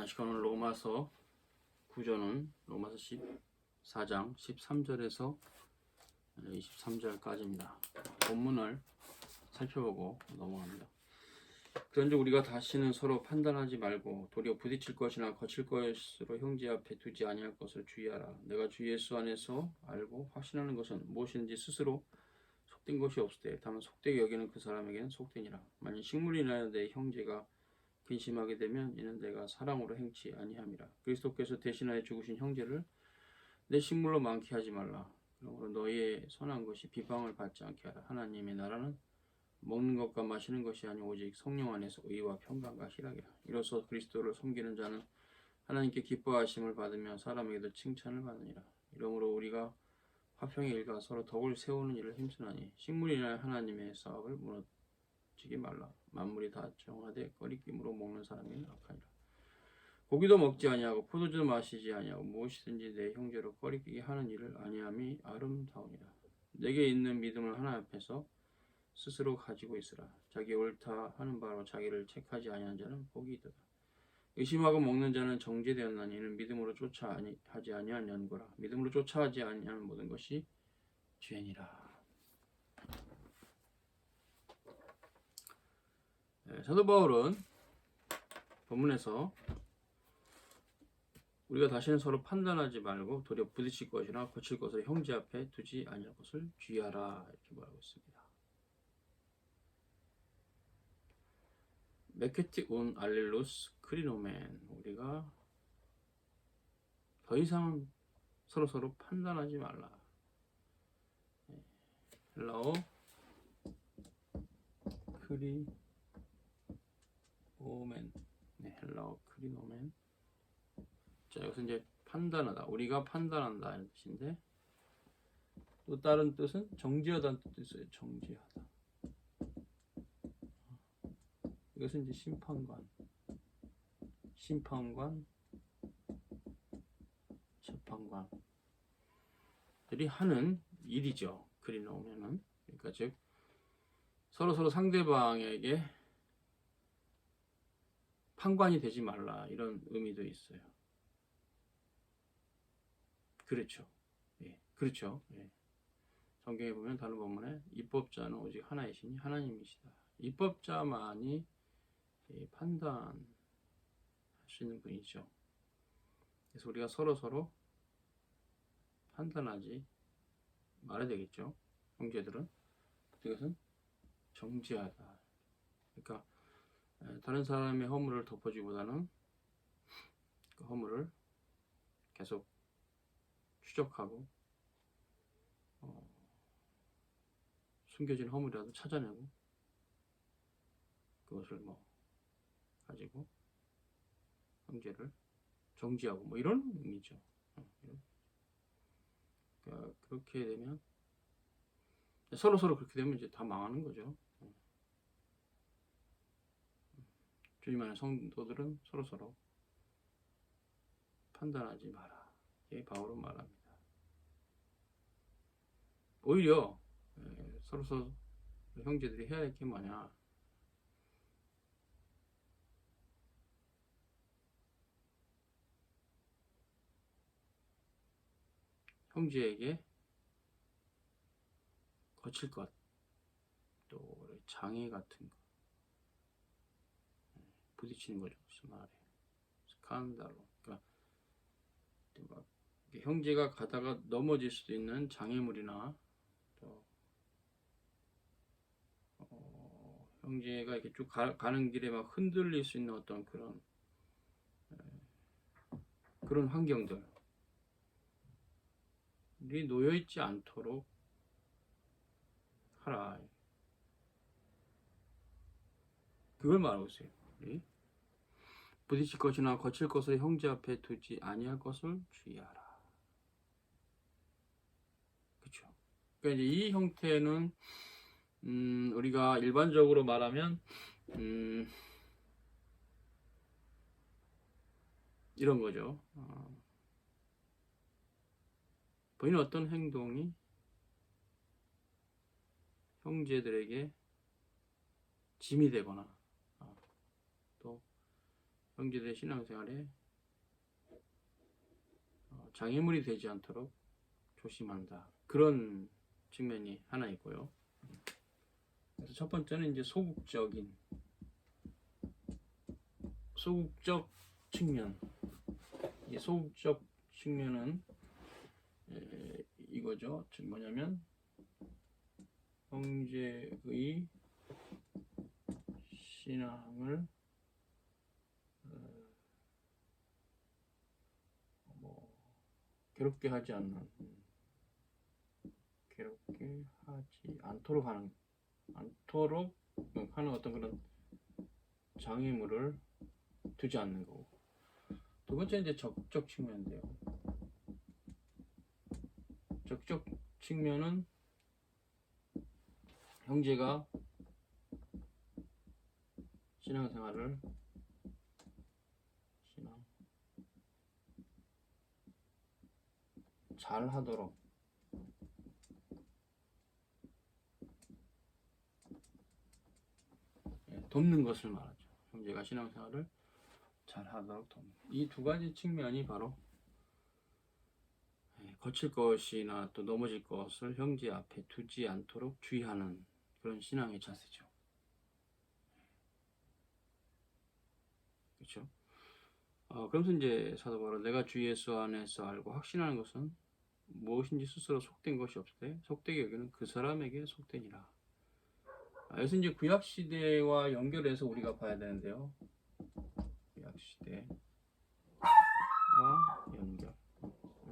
시간은 로마서 구조는 로마서 14장 13절에서 23절까지입니다. 본문을 살펴보고 넘어갑니다. 그런즉 우리가 다시는 서로 판단하지 말고 도리어 부딪힐 것이나 거칠 것으로 형제 앞에 두지 아니할 것을 주의하라. 내가 주 예수 안에서 알고 확신하는 것은 무엇인지 스스로 속된 것이 없으되 다만 속되게 여기는 그 사람에게는 속되니라. 만일 식물이 인하여 내 형제가 근심하게 되면 이는 내가 사랑으로 행치 아니함이라. 그리스도께서 대신하여 죽으신 형제를 내 식물로 많게 하지 말라. 그러므로 너희의 선한 것이 비방을 받지 않게 하라. 하나님의 나라는 먹는 것과 마시는 것이 아니 오직 성령 안에서 의와 평강과 희락이라. 이로써 그리스도를 섬기는 자는 하나님께 기뻐하심을 받으며 사람에게도 칭찬을 받으니라. 이러므로 우리가 화평의 일과 서로 덕을 세우는 일을 힘쓰나니 식물이나 하나님의 사업을 무너지게 말라. 만물이 다 정하되 꺼리낌으로 먹는 사람이 악하니라. 고기도 먹지 아니하고 포도주도 마시지 아니하고 무엇이든지 내 형제로 꺼리끼게 하는 일을 아니함이 아름다우니라. 내게 있는 믿음을 하나 앞에서 스스로 가지고 있으라. 자기 옳다 하는 바로 자기를 책하지 아니한 자는 복이 있도다. 의심하고 먹는 자는 정죄되었나니 이는 믿음으로 쫓아하지 아니한 연고라. 믿음으로 쫓아하지 아니한 모든 것이 죄니라. 사도 바울은 본문에서 우리가 다시는 서로 판단하지 말고 도리어 부딪힐 것이나 거칠 것을 형제 앞에 두지 아니할 것을 주의하라 이렇게 말하고 있습니다. 메케티 온 알렐루스 크리노멘. 우리가 더 이상 서로 판단하지 말라. 헬라어 크리노멘. 헬라어 크리노멘. 자, 여기서 이제 판단하다. 우리가 판단한다 이런 뜻인데 또 다른 뜻은 정죄하다는 뜻도 있어요. 정죄하다. 이것은 이제 심판관, 재판관들이 하는 일이죠. 크리노멘은. 그러니까 즉 서로 상대방에게 판관이 되지 말라 이런 의미도 있어요. 그렇죠. 예, 그렇죠. 예. 성경에 보면 다른 본문에 입법자는 오직 하나이시니 하나님이시다. 입법자만이 판단할 수 있는 분이죠. 그래서 우리가 서로 판단하지 말아야 되겠죠. 형제들은. 이것은 정죄하다. 그러니까 다른 사람의 허물을 덮어주기보다는 그 허물을 계속 추적하고 숨겨진 허물이라도 찾아내고 그것을 가지고 형제를 정지하고 이런 의미죠. 그러니까 그렇게 되면 서로 그렇게 되면 이제 다 망하는 거죠. 주님 안의 성도들은 서로 판단하지 마라. 이게 바울은 말합니다. 오히려 서로 형제들이 해야 할 게 뭐냐? 형제에게 거칠 것, 또 장애 같은 거 부딪히는 거죠. 무슨 말이에요? 스칸달로. 그러니까 막 형제가 가다가 넘어질 수도 있는 장애물이나 또 형제가 이렇게 쭉 가는 길에 막 흔들릴 수 있는 어떤 그런 환경들이 놓여 있지 않도록 하라. 그걸 말하고 있어요. 부딪힐 것이나 거칠 것을 형제 앞에 두지 아니할 것을 주의하라. 그렇죠. 그러니까 이제 이 형태는 우리가 일반적으로 말하면 이런 거죠. 본인 어떤 행동이 형제들에게 짐이 되거나 또 형제들의 신앙생활에 장애물이 되지 않도록 조심한다. 그런 측면이 하나 있고요. 그래서 첫 번째는 이제 소극적 측면. 이 소극적 측면은 이거죠. 즉 뭐냐면 형제의 신앙을 괴롭게 하지 않도록 하는 어떤 그런 장애물을 두지 않는 거고. 두 번째 이제 적극적 측면인데요. 적극적 측면은 형제가 신앙생활을 잘 하도록 돕는 것을 말하죠. 형제가 신앙생활을 잘 하도록 돕는. 이 두 가지 측면이 바로 거칠 것이나 또 넘어질 것을 형제 앞에 두지 않도록 주의하는 그런 신앙의 자세죠. 그렇죠? 그러면서 이제 사도 바로 내가 주 예수 안에서 알고 확신하는 것은 무엇인지 스스로 속된 것이 없되 속되게 여기는 그 사람에게 속되니라. 여기서 이제 구약 시대와 연결해서 우리가 봐야 되는데요. 구약 시대와 연결.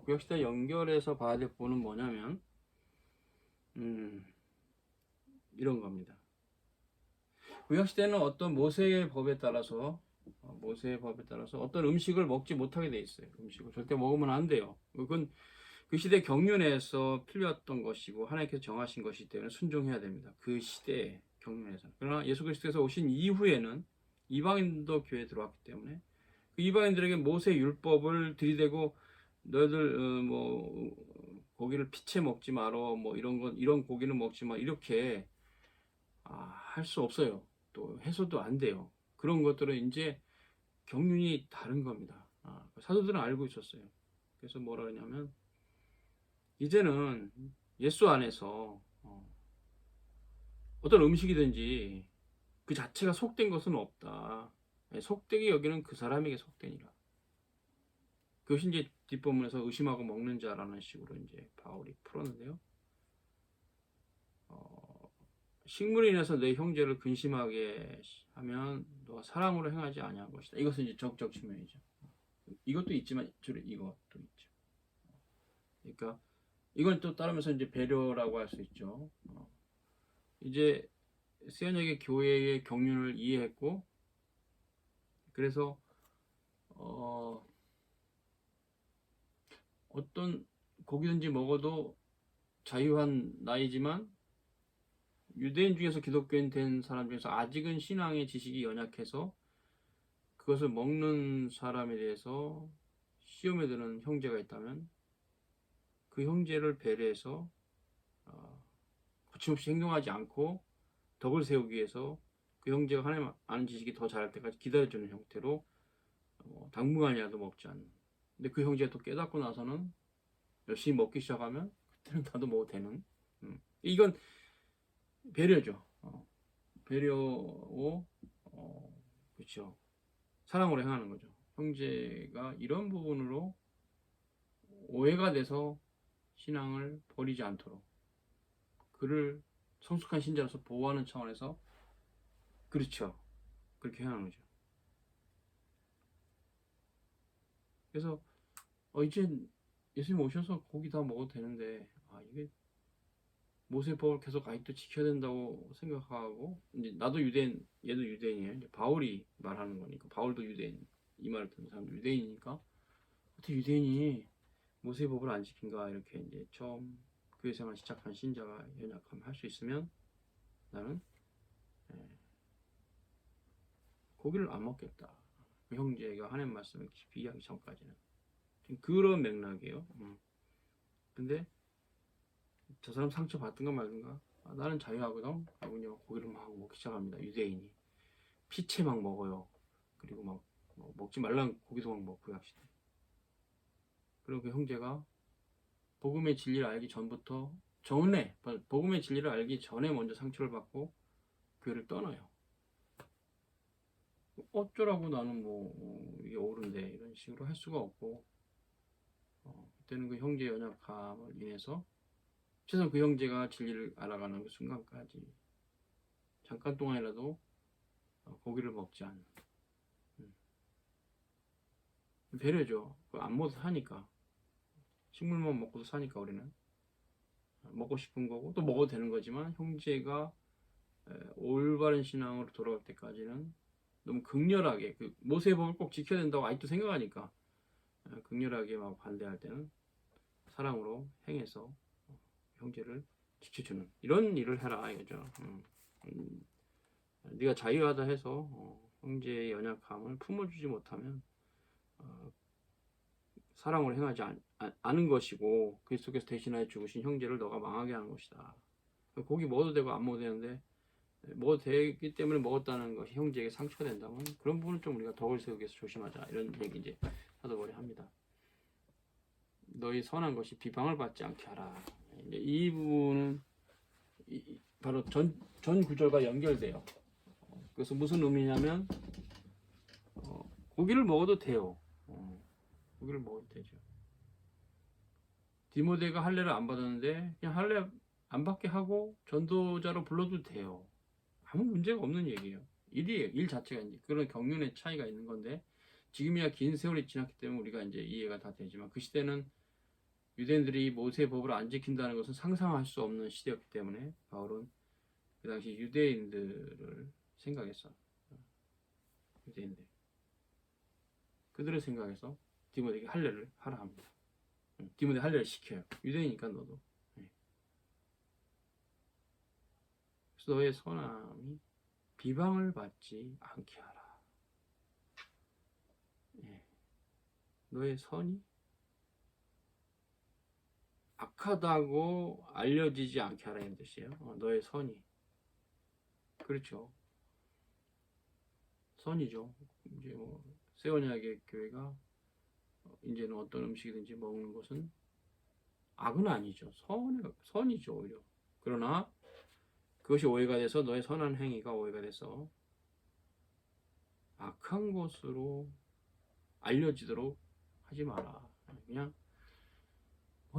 구약 시대 연결해서 봐야 될 부분은 뭐냐면 이런 겁니다. 구약 시대는 어떤 모세의 법에 따라서 어떤 음식을 먹지 못하게 돼 있어요. 음식을 절대 먹으면 안 돼요. 그건 그 시대 경륜에서 필요했던 것이고 하나님께서 정하신 것이기 때문에 순종해야 됩니다. 그 시대의 경륜에서. 그러나 예수 그리스도께서 오신 이후에는 이방인도 교회에 들어왔기 때문에 그 이방인들에게 모세 율법을 들이대고 너희들 고기를 피채 먹지 말어, 뭐 이런 고기는 먹지 마, 이렇게 할 수 없어요. 또 해서도 안 돼요. 그런 것들은 이제 경륜이 다른 겁니다. 사도들은 알고 있었어요. 그래서 뭐라 그러냐면 이제는 예수 안에서 어떤 음식이든지 그 자체가 속된 것은 없다. 속되게 여기는 그 사람에게 속되니라. 그것이 이제 뒷부분에서 의심하고 먹는 자라는 식으로 이제 바울이 풀었는데요. 식물에 인해서 내 형제를 근심하게 하면 너가 사랑으로 행하지 아니한 것이다. 이것은 이제 적적 측면이죠. 이것도 있지만 주로 이것도 있죠. 그러니까 이건 또 따르면서 이제 배려라고 할 수 있죠. 이제 세연에게 교회의 경륜을 이해했고 그래서 어떤 고기든지 먹어도 자유한 나이지만 유대인 중에서 기독교인 된 사람 중에서 아직은 신앙의 지식이 연약해서 그것을 먹는 사람에 대해서 시험에 드는 형제가 있다면 그 형제를 배려해서 거침없이 행동하지 않고 덕을 세우기 위해서 그 형제가 하나님 아는 지식이 더 잘할 때까지 기다려주는 형태로 당분간이라도 먹지 않는. 근데 그 형제가 또 깨닫고 나서는 열심히 먹기 시작하면 그때는 나도 먹어도 되는. 이건 배려죠. 배려고 그렇죠. 사랑으로 행하는 거죠. 형제가 이런 부분으로 오해가 돼서 신앙을 버리지 않도록 그를 성숙한 신자로서 보호하는 차원에서 그렇죠. 그렇게 행하는 거죠. 그래서 이제 예수님 오셔서 고기 다 먹어도 되는데 이게 모세법을 계속 아직도 지켜야 된다고 생각하고 이제 나도 유대인, 얘도 유대인이에요. 이제 바울이 말하는 거니까 바울도 유대인, 이 말을 듣는 사람도 유대인이니까 어떻게 유대인이 모세법을 안 지킨가 이렇게 이제 처음 교회 생활 시작한 신자가 연약하면 할 수 있으면 나는 고기를 안 먹겠다. 그 형제가 하나님 말씀을 깊이 이해하기 전까지는 그런 맥락이에요. 근데 저 사람 상처 받든가 말든가 나는 자유하거든 하고 고기를 막 먹기 시작합니다. 유대인이 피채 막 먹어요. 그리고 막 먹지 말라는 고기도 막 먹고 약시대. 그리고 그 형제가 복음의 진리를 알기 전부터 복음의 진리를 알기 전에 먼저 상처를 받고 교회를 떠나요. 어쩌라고 나는 뭐 이게 옳은데 이런 식으로 할 수가 없고 그때는 그 형제의 연약함을 인해서 최소한 그 형제가 진리를 알아가는 그 순간까지 잠깐 동안이라도 고기를 먹지 않는 배려죠. 안 먹어도 사니까 식물만 먹고도 사니까 우리는 먹고 싶은 거고 또 먹어도 되는 거지만 형제가 올바른 신앙으로 돌아올 때까지는 너무 극렬하게 그 모세의 법을 꼭 지켜야 된다고 아직도 생각하니까 극렬하게 막 반대할 때는 사랑으로 행해서 형제를 지켜주는 이런 일을 해라 이거죠. 네가 자유하다 해서 형제의 연약함을 품어주지 못하면 사랑으로 행하지 않은 것이고 그리스도께서 대신하여 죽으신 형제를 너가 망하게 하는 것이다. 고기 먹어도 되고 안 먹어도 되는데 먹어도 되기 때문에 먹었다는 것이 형제에게 상처가 된다면 그런 부분은 좀 우리가 덕을 세우기 위해서 조심하자 이런 얘기 이제 사도바울이 합니다. 너희 선한 것이 비방을 받지 않게 하라. 이제 이 부분은 바로 전 구절과 연결돼요. 그래서 무슨 의미냐면 고기를 먹어도 돼요. 고기를 먹어도 되죠. 디모데가 할례를 안 받았는데 그냥 할례 안 받게 하고 전도자로 불러도 돼요. 아무 문제가 없는 얘기예요. 일 자체가 이제 그런 경륜의 차이가 있는 건데 지금이야 긴 세월이 지났기 때문에 우리가 이제 이해가 다 되지만 그 시대는 유대인들이 모세의 법을 안 지킨다는 것은 상상할 수 없는 시대였기 때문에 바울은 그 당시 유대인들을 생각했어. 유대인들. 그들을 생각해서 디모데에게 할례를 하라 합니다. 디모데 할례를 시켜요. 유대인이니까 너도. 그래서 너의 선함이 비방을 받지 않게 하라. 너의 선이 악하다고 알려지지 않게 하라 는 뜻이에요. 너의 선이. 그렇죠. 선이죠. 이제 뭐 세원야의 교회가 이제는 어떤 음식이든지 먹는 것은 악은 아니죠. 선이죠 오히려. 그러나 그것이 오해가 돼서 너의 선한 행위가 오해가 돼서 악한 것으로 알려지도록 하지 마라. 그냥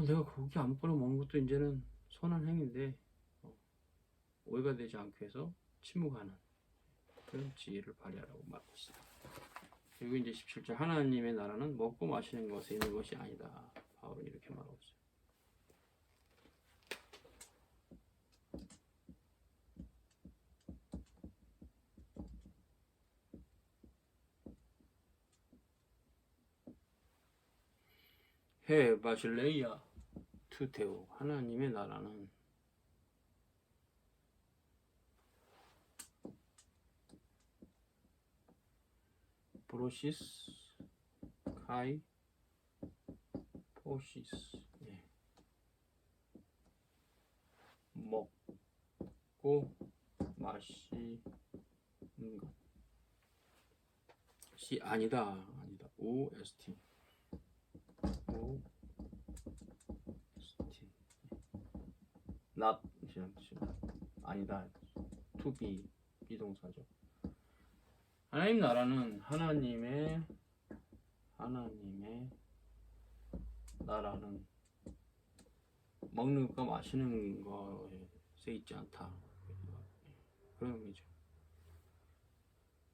내가 고기 아무거나 먹는 것도 이제는 선한 행위인데 오해가 되지 않게 해서 침묵하는 그런 지혜를 발휘하라고 말하고 있습니다. 그리고 이제 17절 하나님의 나라는 먹고 마시는 것에 있는 것이 아니다. 바울은 이렇게 말하고 있어요. 해 바실레이아 투테오 하나님의 나라는 브로시스 카이 포시스 먹고 마시는 것이 아니다. OST not 아니다. to be 비동사죠. 하나님 나라는 하나님의 나라는 먹는 것과 마시는 것에 있지 않다. 그런 의미죠.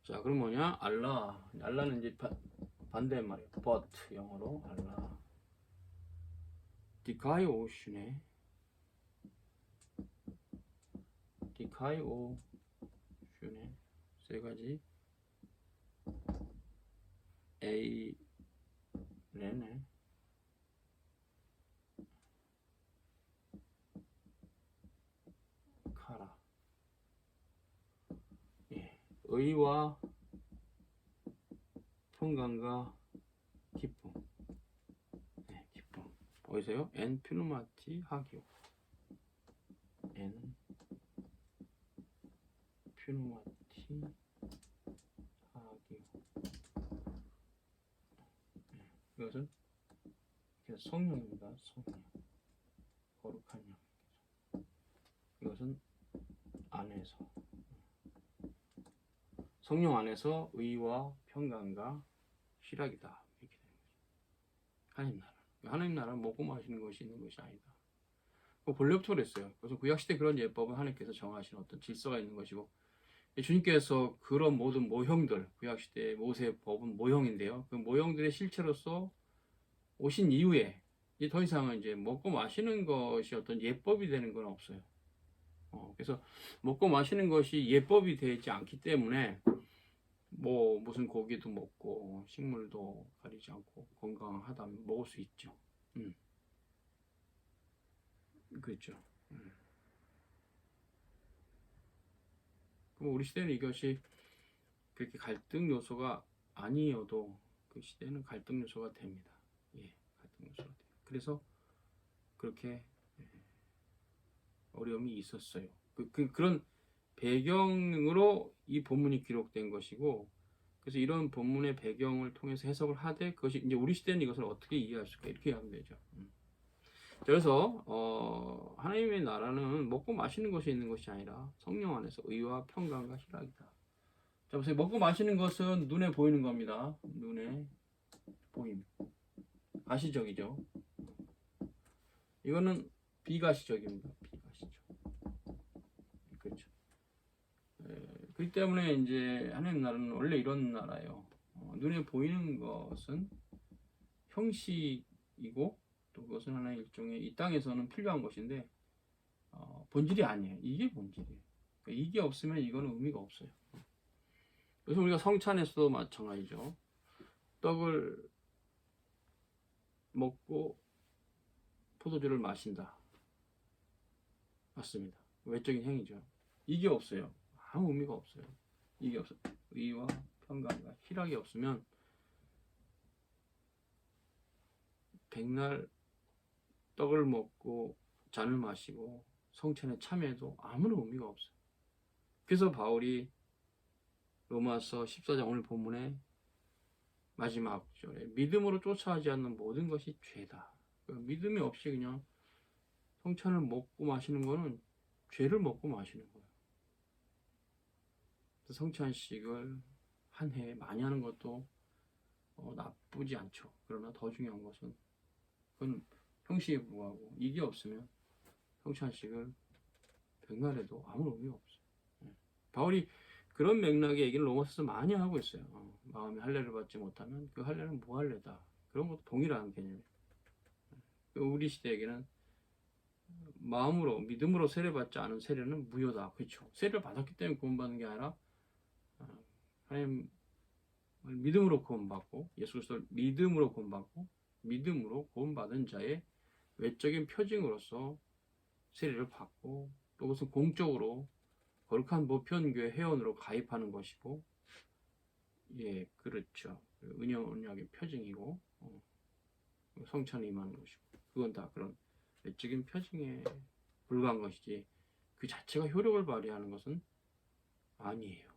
자, 그럼 뭐냐? 알라는 이제 반대말이에요. but 영어로 알라. 디카이오슈네. 세 가지 A 레네 카라. 의와 평강과 기쁨. 기쁨. 어디서요? 엔 퓨누마티 하기오. 엔 퓨누마티 하기오. 이것은 성령입니다. 성령. 거룩한 영. 이것은 안에서. 성령 안에서 의와 평강과 희락이다. 이렇게 되는 거죠. 하나님 나라. 하나님 나라는 먹고 마시는 것이 있는 것이 아니다. 본래부터 그랬어요. 그래서 구약시대 그런 예법은 하나님께서 정하신 어떤 질서가 있는 것이고, 주님께서 그런 모든 모형들, 구약시대 모세의 법은 모형인데요. 그 모형들의 실체로서 오신 이후에 이제 더 이상은 이제 먹고 마시는 것이 어떤 예법이 되는 건 없어요. 그래서 먹고 마시는 것이 예법이 되지 않기 때문에 뭐 무슨 고기도 먹고 식물도 가리지 않고 건강하다면 먹을 수 있죠. 그렇죠. 그럼 우리 시대는 이것이 그렇게 갈등 요소가 아니어도 그 시대는 갈등 요소가 됩니다. 예, 갈등 요소가 돼요. 그래서 그렇게 어려움이 있었어요. 그런 배경으로 이 본문이 기록된 것이고, 그래서 이런 본문의 배경을 통해서 해석을 하되 그것이 이제 우리 시대는 이것을 어떻게 이해할 수가 이렇게 하면 되죠. 그래서 하나님의 나라는 먹고 마시는 것이 있는 것이 아니라 성령 안에서 의와 평강과 희락이다. 자, 보세요. 먹고 마시는 것은 눈에 보이는 겁니다. 눈에 보임. 가시적이죠. 이거는 비가시적입니다. 비가시적. 그렇죠. 그렇기 때문에 이제 하나님 나라는 원래 이런 나라예요. 눈에 보이는 것은 형식이고 또 그것은 하나의 일종의 이 땅에서는 필요한 것인데 본질이 아니에요. 이게 본질이에요. 그러니까 이게 없으면 이거는 의미가 없어요. 그래서 우리가 성찬에서도 마찬가지죠. 떡을 먹고 포도주를 마신다. 맞습니다. 외적인 행위죠. 이게 없어요. 아무 의미가 없어요. 이게 없어요. 의와 평강과 희락이 없으면 백날 떡을 먹고 잔을 마시고 성찬에 참여해도 아무런 의미가 없어요. 그래서 바울이 로마서 14장 오늘 본문에 마지막 절에 믿음으로 쫓아하지 않는 모든 것이 죄다. 그러니까 믿음이 없이 그냥 성찬을 먹고 마시는 거는 죄를 먹고 마시는 거예요. 성찬식을 한 해에 많이 하는 것도 나쁘지 않죠. 그러나 더 중요한 것은 그건 형식에 불과하고 이게 없으면 성찬식을 백날해도 아무 의미가 없어요. 바울이 그런 맥락의 얘기를 로마서에서 많이 하고 있어요. 마음의 할례를 받지 못하면 그 할례는 무할례다. 그런 것도 동일한 개념이에요. 우리 시대에게는 마음으로 믿음으로 세례받지 않은 세례는 무효다. 그렇죠. 세례를 받았기 때문에 구원받는 게 아니라 하나님 믿음으로 구원받고 예수 그리스도를 믿음으로 구원받고 믿음으로 구원받은 자의 외적인 표징으로서 세례를 받고 또 그것은 공적으로 거룩한 모편교회 회원으로 가입하는 것이고, 예, 그렇죠. 언약의 표징이고 성찬에 임하는 것이고 그건 다 그런 외적인 표징에 불과한 것이지 그 자체가 효력을 발휘하는 것은 아니에요.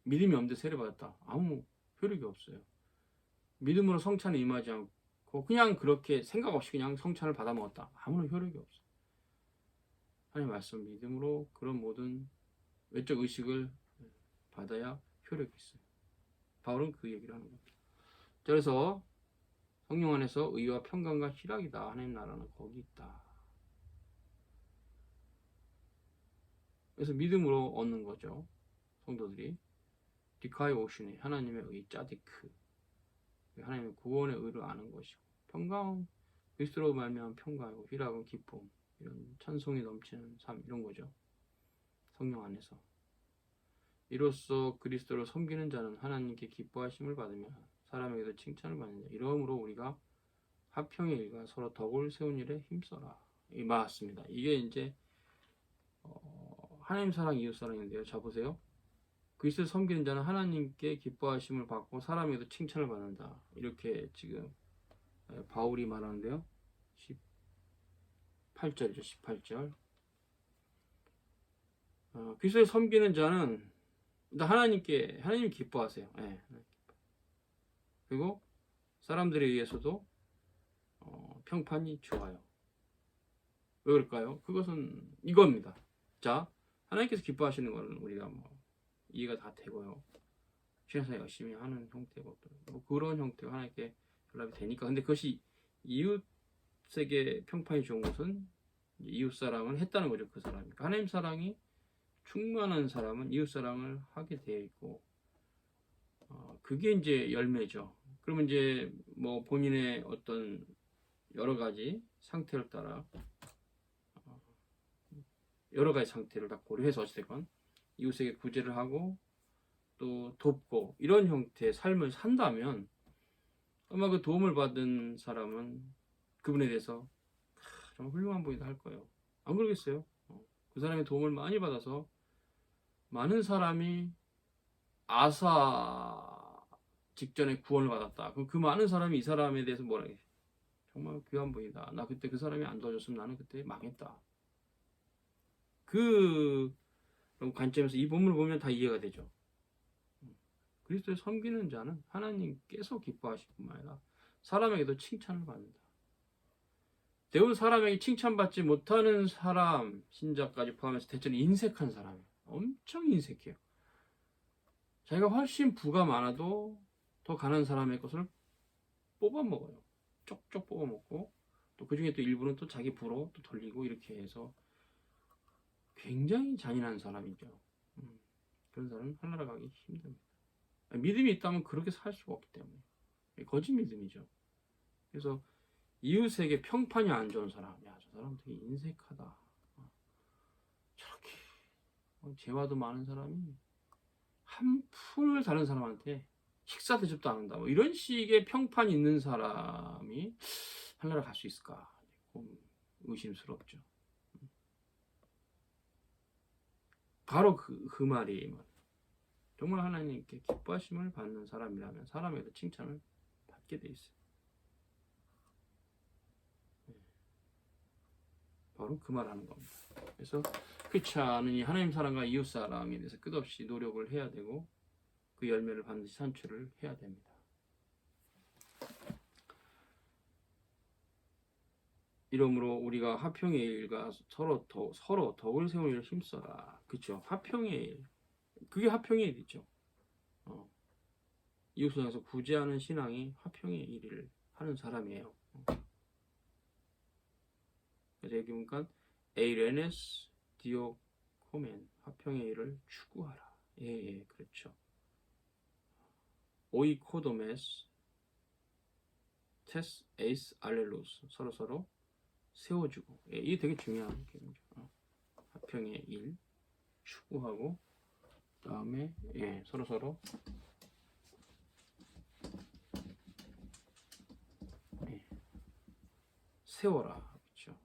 믿음이 없는데 세례받았다. 아무 효력이 없어요. 믿음으로 성찬에 임하지 않고 그냥 그렇게 생각 없이 그냥 성찬을 받아 먹었다. 아무런 효력이 없어요. 하나님 말씀 믿음으로 그런 모든 외적 의식을 받아야 효력이 있어요. 바울은 그 얘기를 하는 겁니다. 그래서 성령 안에서 의와 평강과 희락이다. 하나님 나라는 거기 있다. 그래서 믿음으로 얻는 거죠. 성도들이 디카이 오슈네 하나님의 의 짜디크 하나님의 구원의 의를 아는 것이고 평강 그리스도로 말미암은 평강이고 희락은 기쁨 이런 찬송이 넘치는 삶 이런 거죠. 성령 안에서 이로써 그리스도를 섬기는 자는 하나님께 기뻐하심을 받으며 사람에게도 칭찬을 받는다. 이러므로 우리가 화평의 일과 서로 덕을 세운 일에 힘써라. 맞습니다. 이게 이제 하나님 사랑 이웃 사랑인데요. 자 보세요. 그리스도를 섬기는 자는 하나님께 기뻐하심을 받고 사람에게도 칭찬을 받는다. 이렇게 지금 바울이 말하는데요. 18절이죠. 18절. 그리스도를 섬기는 자는 하나님 기뻐하세요. 네. 그리고 사람들에 의해서도 평판이 좋아요. 왜 그럴까요? 그것은 이겁니다. 자, 하나님께서 기뻐하시는 것은 우리가 뭐 이해가 다 되고요. 신앙생활 열심히 하는 형태고 뭐 그런 형태가 하나님께 연락이 되니까. 근데 그것이 이웃에게 평판이 좋은 것은 이웃 사랑을 했다는 거죠. 그 사람이. 하나님 사랑이 충만한 사람은 이웃 사랑을 하게 되어 있고, 그게 이제 열매죠. 그러면 이제 뭐 본인의 어떤 여러 가지 상태를 따라 여러 가지 상태를 다 고려해서 어찌됐건 이웃에게 구제를 하고 또 돕고 이런 형태의 삶을 산다면 아마 그 도움을 받은 사람은 그분에 대해서 정말 훌륭한 분이다 할 거예요. 안 그러겠어요? 그 사람의 도움을 많이 받아서 많은 사람이 아사 직전에 구원을 받았다. 그럼 그 많은 사람이 이 사람에 대해서 뭐라 해? 정말 귀한 분이다. 나 그때 그 사람이 안 도와줬으면 나는 그때 망했다. 그 관점에서 이 본문을 보면 다 이해가 되죠. 그리스도의 섬기는 자는 하나님께서 기뻐하실 뿐만 아니라 사람에게도 칭찬을 받는다. 대부분 사람에게 칭찬받지 못하는 사람, 신자까지 포함해서 대체로 인색한 사람이에요. 엄청 인색해요. 자기가 훨씬 부가 많아도 더 가난한 사람의 것을 뽑아먹어요. 쪽쪽 뽑아먹고 또 그 중에 또 일부는 또 자기 부로 또 돌리고 이렇게 해서 굉장히 잔인한 사람이죠. 그런 사람은 하늘나라 가기 힘듭니다. 믿음이 있다면 그렇게 살 수가 없기 때문에 거짓 믿음이죠. 그래서 이웃에게 평판이 안 좋은 사람, 야, 저 사람 되게 인색하다. 저렇게 재화도 많은 사람이 한 푼을 다른 사람한테 식사 대접도 안 한다. 뭐 이런 식의 평판이 있는 사람이 하늘나라 갈 수 있을까? 의심스럽죠. 바로 그 말이 정말 하나님께 기뻐하심을 받는 사람이라면 사람에게도 칭찬을 받게 돼 있어요. 바로 그 말하는 겁니다. 그래서 그렇지 않으니 하나님 사랑과 이웃 사랑에 대해서 끝없이 노력을 해야 되고 그 열매를 반드시 산출을 해야 됩니다. 이러므로 우리가 화평의 일과 서로 덕을 세우는 일을 힘써라. 그렇죠? 화평의 일. 그게 화평의 일이죠. 이웃을 향해서 구제하는 신앙이 화평의 일을 하는 사람이에요. 그래서 여기 보니까 에이레네스 디오코멘 화평의 일을 추구하라. 예, 그렇죠. 오이코도메스 테스 에이스 알렐루스 서로 세워주고, 예, 이게 되게 중요한 개념이죠. 화평의 일 추구하고 그다음에 서로 세워라. 그렇죠.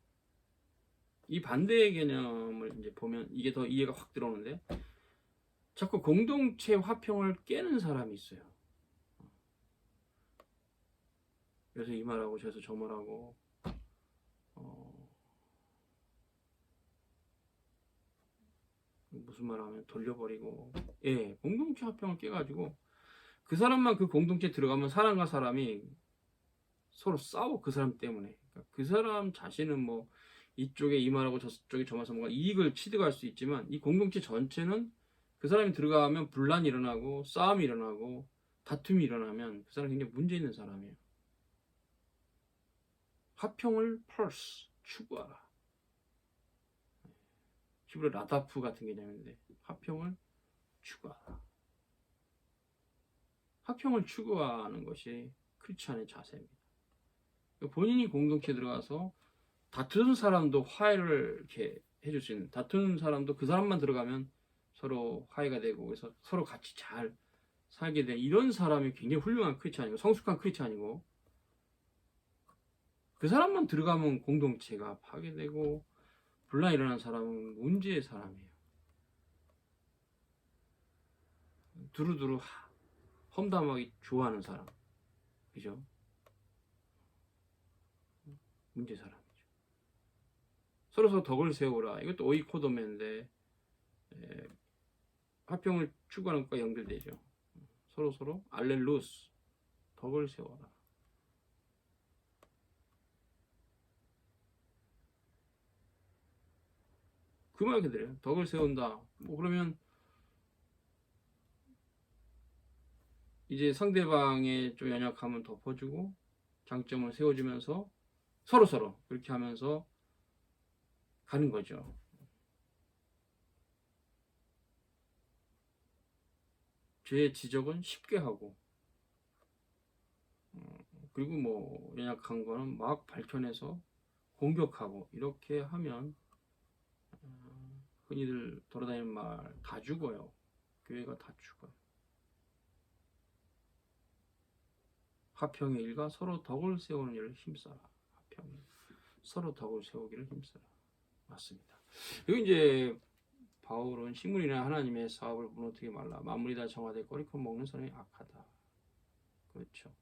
이 반대의 개념을 이제 보면 이게 더 이해가 확 들어오는데, 자꾸 공동체 화평을 깨는 사람이 있어요. 그래서 이 말하고 저래서 저 말하고 무슨 말하면 돌려버리고, 공동체 화평을 깨가지고 그 사람만 그 공동체에 들어가면 사람과 사람이 서로 싸워. 그 사람 때문에. 그러니까 그 사람 자신은 뭐 이쪽에 이 말하고 저쪽에 저 말해서 뭔가 이익을 취득할 수 있지만 이 공동체 전체는 그 사람이 들어가면 분란이 일어나고 싸움이 일어나고 다툼이 일어나면 그 사람이 굉장히 문제 있는 사람이에요. 화평을 추구하라. 히브리 라다프 같은 개념인데 화평을 추구하라. 화평을 추구하는 것이 크리스찬의 자세입니다. 본인이 공동체에 들어가서 다투는 사람도 화해를 이렇게 해줄 수 있는, 다투는 사람도 그 사람만 들어가면 서로 화해가 되고 그래서 서로 같이 잘 살게 되는 이런 사람이 굉장히 훌륭한 크리스찬이고 성숙한 크리스찬이고, 그 사람만 들어가면 공동체가 파괴되고 분란이 일어나는 사람은 문제의 사람이에요. 두루두루 험담하기 좋아하는 사람, 그죠? 문제 사람이죠. 서로 덕을 세우라. 이것도 오이코도메인데 화평을 추구하는 것과 연결되죠. 서로 알렐루스 덕을 세워라. 그 말 그대로요. 덕을 세운다. 뭐 그러면 이제 상대방의 좀 연약함을 덮어주고 장점을 세워주면서 서로 그렇게 하면서 가는 거죠. 죄의 지적은 쉽게 하고 그리고 뭐 연약한 거는 막 밝혀내서 공격하고 이렇게 하면 흔히들 돌아다니는 말 다 죽어요. 교회가 다 죽어요. 화평의 일과 서로 덕을 세우는 일을 힘써라. 화평의 일. 서로 덕을 세우기를 힘써라. 맞습니다. 여기 이제 바울은 식물이나 하나님의 사업을 무너뜨리게 말라. 만물이 다 정화돼 꼬리코 먹는 사람이 악하다. 그렇죠.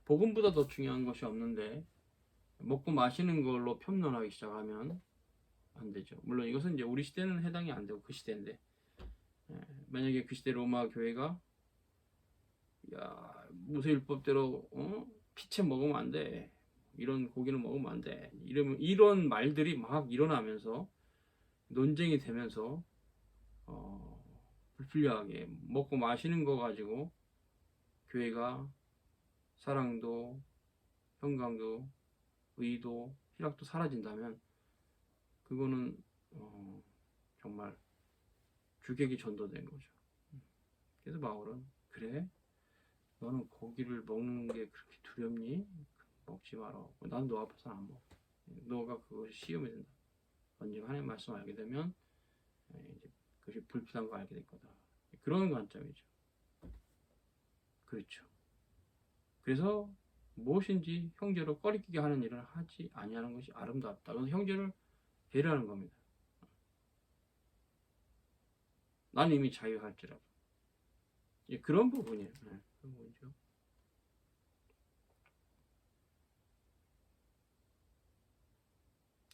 복음보다 더 중요한 것이 없는데 먹고 마시는 걸로 평론하기 시작하면 안 되죠. 물론 이것은 이제 우리 시대는 해당이 안 되고 그 시대인데 만약에 그 시대 로마 교회가 야 모세율법대로 피채 먹으면 안 돼. 이런 고기는 먹으면 안 돼. 이런 말들이 막 일어나면서 논쟁이 되면서 불필요하게 먹고 마시는 거 가지고 교회가 사랑도 평강도 의도 희락도 사라진다면 그거는 정말 주객이 전도된 거죠. 그래서 바울은 그래 너는 고기를 먹는 게 그렇게 두렵니? 먹지 마라. 난 너 앞에서 안 먹어. 너가 그것이 시험이 된다. 언젠가 하나님 말씀 알게 되면 이제 그것이 불필요한 거 알게 될 거다. 그런 관점이죠. 그렇죠. 그래서 무엇인지 형제로 꺼리끼게 하는 일을 하지 아니하는 것이 아름답다. 그래서 형제를 배려하는 겁니다. 나는 이미 자유할지라도. 그런 부분이에요. 네, 그런 부분이죠.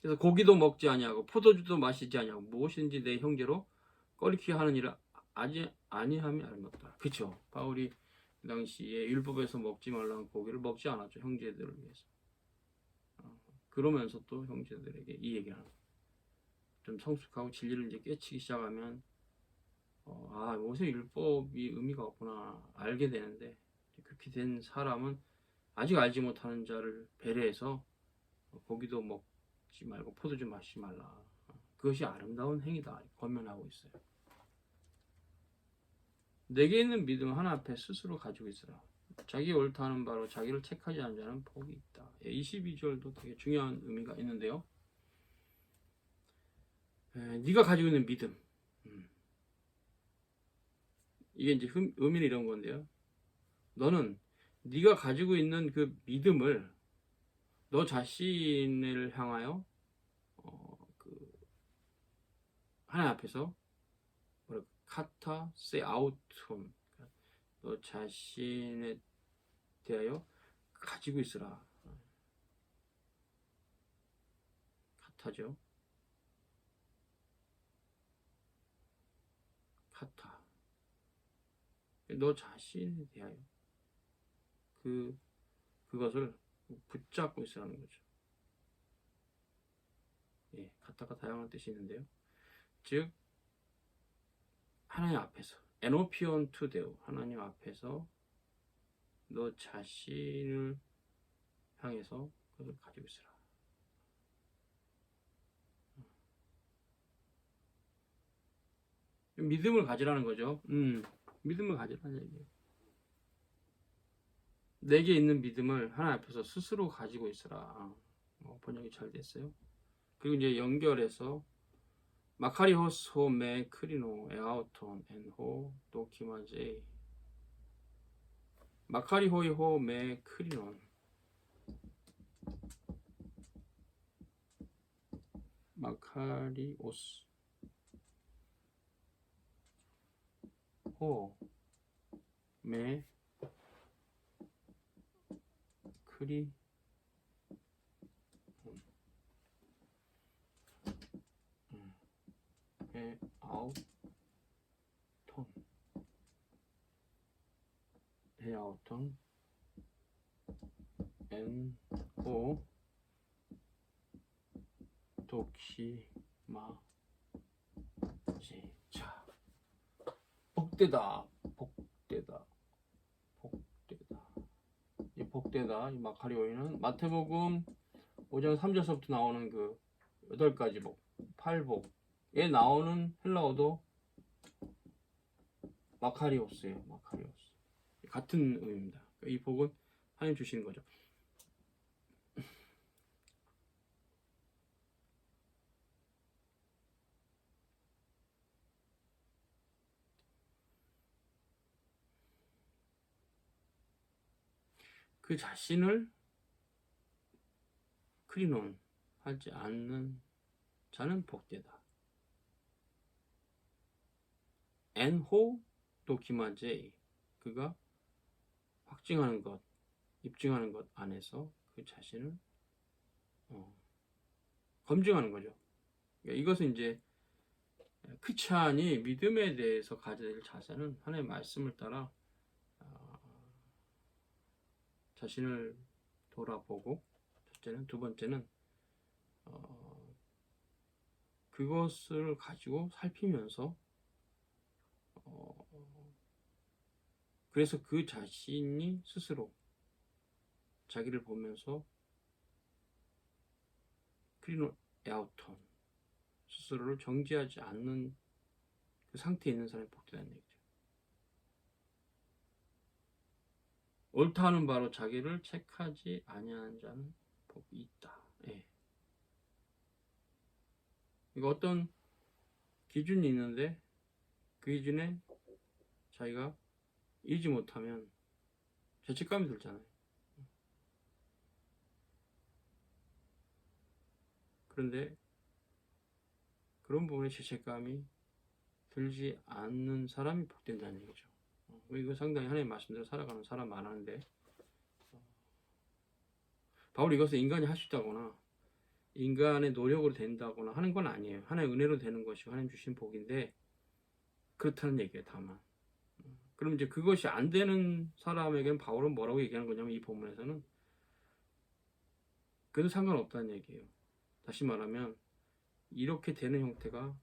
그래서 고기도 먹지 아니하고 포도주도 마시지 아니하고 무엇인지 내 형제로 꺼리끼게 하는 일을 아지 아니함이 아름답다. 그렇죠. 바울이 그 당시에 율법에서 먹지 말라는 고기를 먹지 않았죠. 형제들을 위해서. 그러면서 또 형제들에게 이 얘기를 하는 거예요. 좀 성숙하고 진리를 이제 깨치기 시작하면 모세 율법이 의미가 없구나 알게 되는데 그렇게 된 사람은 아직 알지 못하는 자를 배려해서 고기도 먹지 말고 포도주 마시지 말라. 그것이 아름다운 행위다. 권면하고 있어요. 내게 있는 믿음 하나 앞에 스스로 가지고 있으라. 자기 옳다는 바로 자기를 책하지 않는 자는 복이 있다. 22절도 되게 중요한 의미가 있는데요. 네가 가지고 있는 믿음. 이게 이제 의미는 이런 건데요. 너는 네가 가지고 있는 그 믿음을 너 자신을 향하여 그 하나님 앞에서 카타 세아우톤 너 자신에 대하여 가지고 있으라. 카타죠. 카타. 너 자신에 대하여 그것을 붙잡고 있으라는 거죠. 카타가 다양한 뜻이 있는데요. 즉 하나님 앞에서 에노피온 투데오 하나님 앞에서 너 자신을 향해서 그것을 가지고 있으라. 믿음을 가지라는 거죠. 믿음을 가지라는 얘기예요. 내게 있는 믿음을 하나님 앞에서 스스로 가지고 있으라. 번역이 잘 됐어요. 그리고 이제 연결해서 마카리호스 호메 크리노 에아우톤 엔호 도키마제이 마카리호이 호메 크리논 마카리오스 호메 크리 에아우톤 에아우톤 엔호 도키 자, 복되다, 복되다, 복되다. 이 복되다, 이 마카리오이는 마태복음 5장 3절서부터 나오는 그 8가지 복, 8복에 나오는 헬라어도 마카리오스예요. 마카리오스. 같은 의미입니다. 이 복은 하나님 주시는 거죠. 그 자신을 크리논 하지 않는 자는 복되다. 엔호 도키마제이, 그가 확증하는 것, 입증하는 것 안에서 그 자신을 검증하는 거죠. 그러니까 이것은 이제 크리스찬이 믿음에 대해서 가져야 될 자세는 하나님의 말씀을 따라 자신을 돌아보고, 첫째는, 두 번째는 그것을 가지고 살피면서 그래서 그 자신이 스스로 자기를 보면서 크리노 에아우톤, 스스로를 정지하지 않는 그 상태에 있는 사람이 복되다는 얘기죠. 옳다 하는 바로 자기를 책하지 아니하는 자는 복이 있다. 예. 이거 어떤 기준이 있는데 그 기준에 자기가 이르지 못하면 죄책감이 들잖아요. 그런데 그런 부분에 죄책감이 들지 않는 사람이 복된다는 얘기죠. 이거 상당히 하나님의 말씀대로 살아가는 사람 많았는데, 바울이 이것을 인간이 할 수 있다거나 인간의 노력으로 된다거나 하는 건 아니에요. 하나의 은혜로 되는 것이 하나님 주신 복인데, 그렇다는 얘기예요. 다만 그럼 이제 그것이 안 되는 사람에게는 바울은 뭐라고 얘기하는 거냐면, 이 본문에서는 그래도 상관없다는 얘기예요. 다시 말하면 이렇게 되는 형태가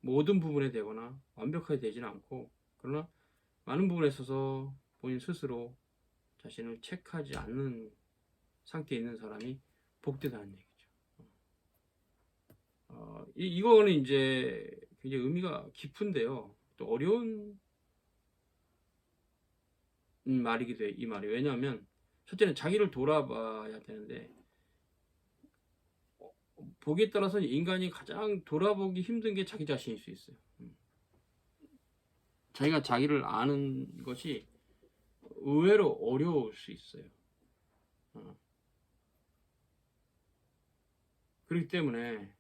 모든 부분에 되거나 완벽하게 되지는 않고, 그러나 많은 부분에 있어서 본인 스스로 자신을 체크하지 않는 상태에 있는 사람이 복되다는 얘기죠. 이거는 이제 굉장히 의미가 깊은데요, 또 어려운 말이기도 해요. 이 말이. 왜냐하면 첫째는 자기를 돌아봐야 되는데, 보기에 따라서는 인간이 가장 돌아보기 힘든 게 자기 자신일 수 있어요. 자기가 자기를 아는 것이 의외로 어려울 수 있어요. 그렇기 때문에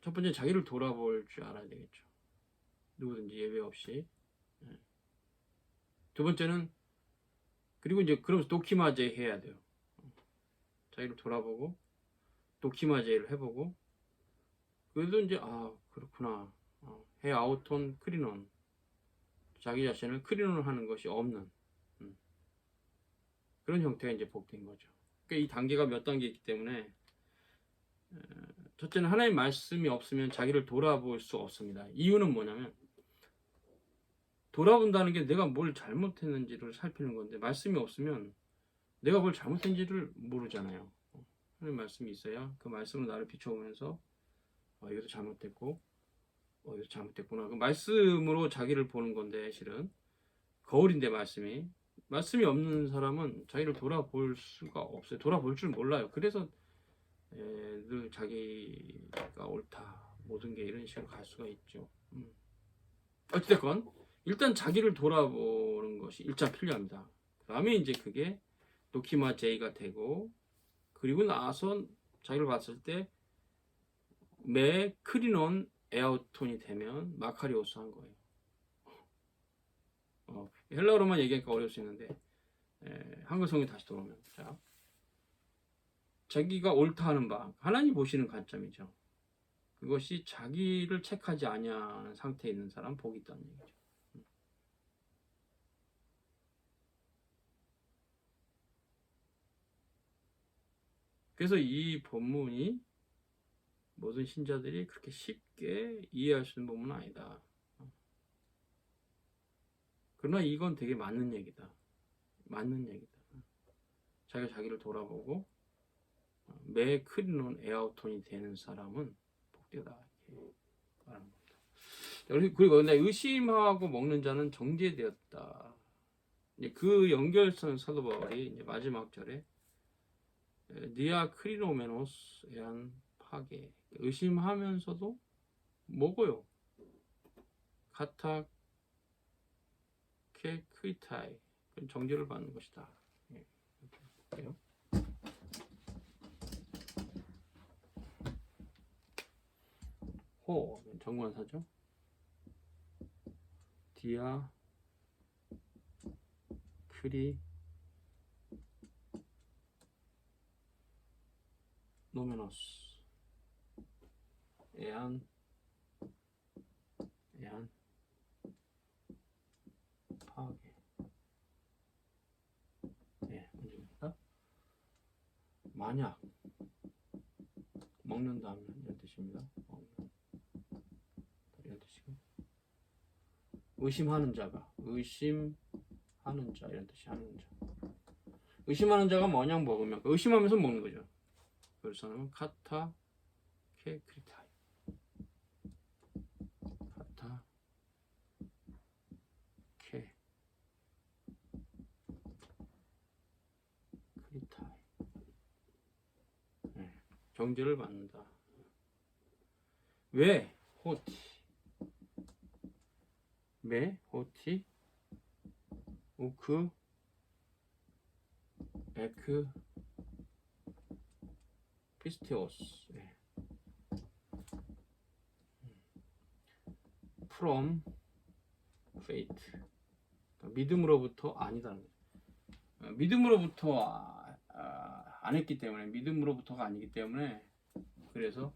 첫 번째 자기를 돌아볼 줄 알아야 되겠죠. 누구든지 예외 없이. 두 번째는, 그리고 이제 그러면서 도키마제 해야 돼요. 자기를 돌아보고 도키마제를 해보고, 그래도 이제 그렇구나, 해 아우톤 크리논, 자기 자신을 크리논 하는 것이 없는 그런 형태가 이제 복된 거죠. 그러니까 이 단계가 몇 단계 있기 때문에, 첫째는 하나님 말씀이 없으면 자기를 돌아볼 수 없습니다. 이유는 뭐냐면, 돌아본다는 게 내가 뭘 잘못했는지를 살피는 건데, 말씀이 없으면 내가 뭘 잘못했는지를 모르잖아요. 하나님 말씀이 있어야 그 말씀으로 나를 비춰오면서 이것도 잘못됐고 이것도 잘못됐구나, 그 말씀으로 자기를 보는 건데, 실은 거울인데 말씀이 없는 사람은 자기를 돌아볼 수가 없어요. 돌아볼 줄 몰라요. 그래서 늘 자기가 옳다, 모든 게 이런 식으로 갈 수가 있죠. 어찌됐건 일단 자기를 돌아보는 것이 일단 필요합니다. 그 다음에 이제 그게 도키마 제이가 되고, 그리고 나서 자기를 봤을 때 매 크리논 에어톤이 되면 마카리오스 한 거예요. 헬라어로만 얘기하니까 어려울 수 있는데, 한글 성에 다시 돌아오면, 자, 자기가 옳다 하는 바, 하나님 보시는 관점이죠. 그것이 자기를 체크하지 아니하는 상태에 있는 사람 복이 있다는 얘기죠. 그래서 이 본문이 모든 신자들이 그렇게 쉽게 이해할 수 있는 부분은 아니다. 그러나 이건 되게 맞는 얘기다. 맞는 얘기다. 자기가 자기를 돌아보고 매 크리논 에아우톤이 되는 사람은 복되다. 이렇게 말하는 겁니다. 그리고 의심하고 먹는 자는 정죄되었다. 그 연결선 사도 바울이 이제 마지막 절에 니아 크리노메노스 에한 파게 의심하면서도 먹어요. 카타 케 크리타이 정죄를 받는 것이다. 이렇게 호 정관사죠. 디아 크리 노메노스 에안 파괴. 네, 문제입니다. 만약 먹는다면 이런 뜻입니다. 이런 뜻이고 의심하는 자가 의심하는 자 이런 뜻이 하는 자. 의심하는 자가 뭐냐 먹으면 의심하면서 먹는 거죠. 그래서 카타 케 크리타이 카타 케 크리타이 네, 정죄를 받는다. 왜 호티 메 호티 우크 에크 피스테오스 네. from faith 믿음으로부터 아니다는 거죠. 믿음으로부터 안 했기 때문에 믿음으로부터가 아니기 때문에 그래서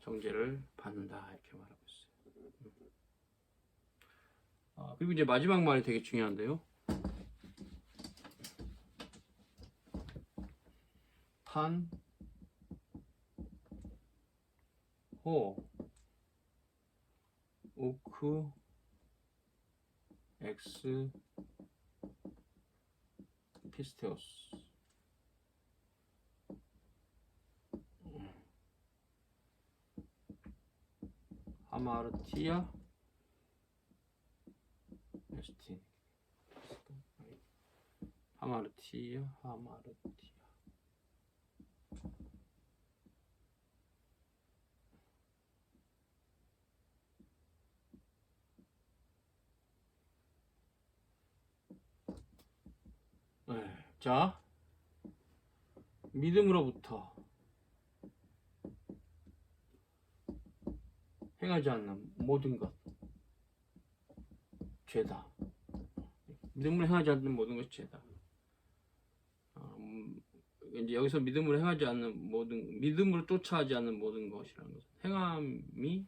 정죄를 받는다 이렇게 말하고 있어요. 그리고 이제 마지막 말이 되게 중요한데요. 판 호 오크 엑스 피스테오스 하마르티아 에스틴 하마르티아 네. 자 믿음으로부터 행하지 않는 모든 것 죄다. 믿음으로 행하지 않는 모든 것이 죄다. 이제 여기서 믿음으로 행하지 않는 모든 믿음으로 쫓아하지 않는 모든 것이라는 것은 행함이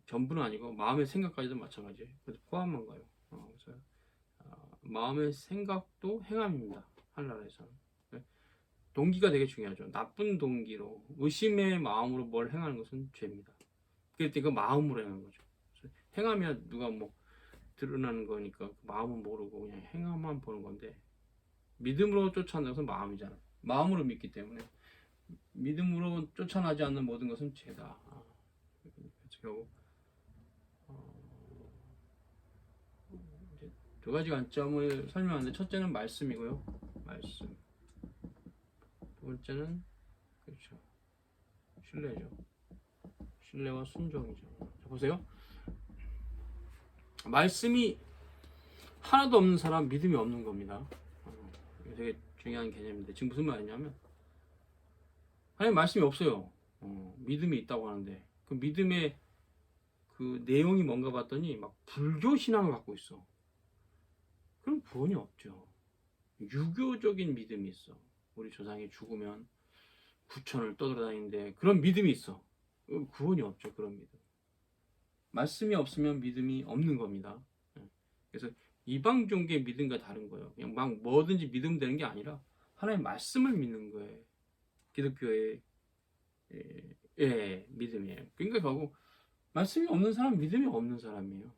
전부는 아니고 마음의 생각까지도 마찬가지예요. 그래서 포함한 거예요. 그래서 마음의 생각도 행함입니다. 하늘나라에서는. 동기가 되게 중요하죠. 나쁜 동기로 의심의 마음으로 뭘 행하는 것은 죄입니다. 그때 그 마음으로 행하는 거죠. 행하면 누가 뭐 드러나는 거니까 마음은 모르고 그냥 행함만 보는 건데 믿음으로 쫓아내는 것은 마음이잖아요. 마음으로 믿기 때문에 믿음으로 쫓아나지 않는 모든 것은 죄다. 그래서 결국 이제 두 가지 관점을 설명하는데 첫째는 말씀이고요. 말씀. 두 번째는 그렇죠. 신뢰죠. 신뢰와 순종이죠. 자, 보세요. 말씀이 하나도 없는 사람 믿음이 없는 겁니다. 이게 되게 중요한 개념인데 지금 무슨 말이냐면 하나님 말씀이 없어요. 믿음이 있다고 하는데 그 믿음의 그 내용이 뭔가 봤더니 막 불교 신앙을 갖고 있어. 그럼 구원이 없죠. 유교적인 믿음이 있어. 우리 조상이 죽으면 부천을 떠돌아다니는데 그런 믿음이 있어. 구원이 없죠. 그런 믿음. 말씀이 없으면 믿음이 없는 겁니다. 그래서 이방 종교의 믿음과 다른 거예요. 그냥 막 뭐든지 믿으면 되는 게 아니라 하나님의 말씀을 믿는 거예요. 기독교의 예, 믿음이에요. 그러니까 결국 말씀이 없는 사람은 믿음이 없는 사람이에요.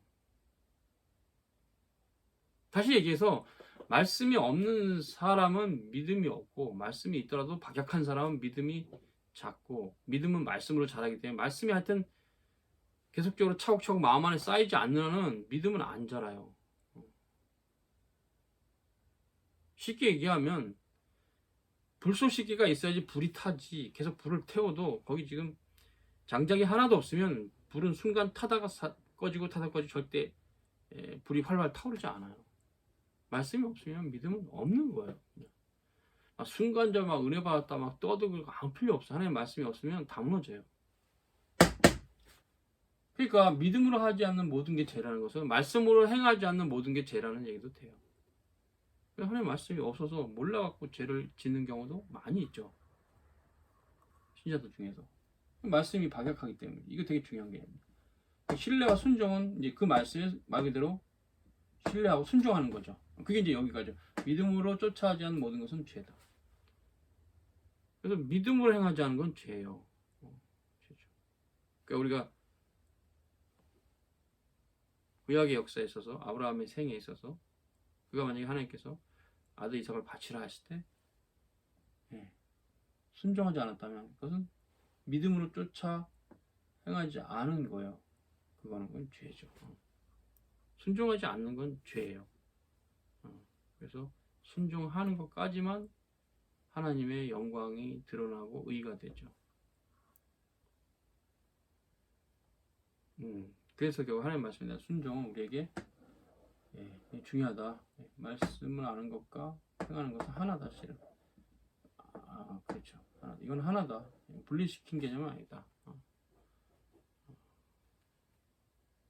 다시 얘기해서 말씀이 없는 사람은 믿음이 없고, 말씀이 있더라도 박약한 사람은 믿음이 작고, 믿음은 말씀으로 자라기 때문에 말씀이 하여튼 계속적으로 차곡차곡 마음 안에 쌓이지 않는 한은 믿음은 안 자라요. 쉽게 얘기하면 불쏘시개가 있어야지 불이 타지. 계속 불을 태워도 거기 지금 장작이 하나도 없으면 불은 순간 타다가 꺼지고 타다가 꺼지고 절대 불이 활활 타오르지 않아요. 말씀이 없으면 믿음은 없는 거예요. 순간적으로 막 은혜 받았다 막 떠들고 아무 필요 없어. 하나님의 말씀이 없으면 다 무너져요. 그러니까 믿음으로 하지 않는 모든 게 죄라는 것은 말씀으로 행하지 않는 모든 게 죄라는 얘기도 돼요. 하나님의 말씀이 없어서 몰라갖고 죄를 짓는 경우도 많이 있죠. 신자들 중에서. 말씀이 박약하기 때문에. 이거 되게 중요한 개념입니다. 신뢰와 순종은 이제 그 말씀에 말 그대로 신뢰하고 순종하는 거죠. 그게 이제 여기까지죠. 믿음으로 쫓아하지 않는 모든 것은 죄다. 그래서 믿음으로 행하지 않은 건 죄예요. 죄죠. 그러니까 우리가 구약의 역사에 있어서 아브라함의 생에 있어서 그가 만약에 하나님께서 아들 이삭을 바치라 하실 때 순종하지 않았다면 그것은 믿음으로 쫓아 행하지 않은 거예요. 그거는 건 죄죠. 순종하지 않는 건 죄예요. 그래서 순종하는 것까지만 하나님의 영광이 드러나고 의가 되죠. 그래서 결국 하나님 말씀입니다. 순종은 우리에게 중요하다. 말씀을 아는 것과 행하는 것은 하나다. 실은. 그렇죠. 이건 하나다. 분리시킨 개념은 아니다.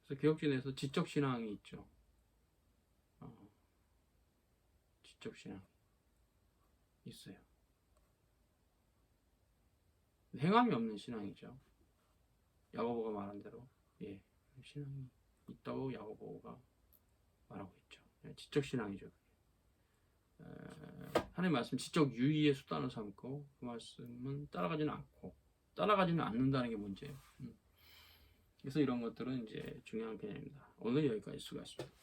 그래서 개혁진에서 지적신앙이 있죠. 지적신앙 있어요. 행함이 없는 신앙이죠. 야고보가 말한 대로 신앙이 있다고 야고보가 말하고 있죠. 지적신앙이죠. 하나님의 말씀 지적 유의의 수단을 삼고 그 말씀은 따라가지는 않는다는 게 문제예요. 그래서 이런 것들은 이제 중요한 개념입니다. 오늘 여기까지 수고하셨습니다.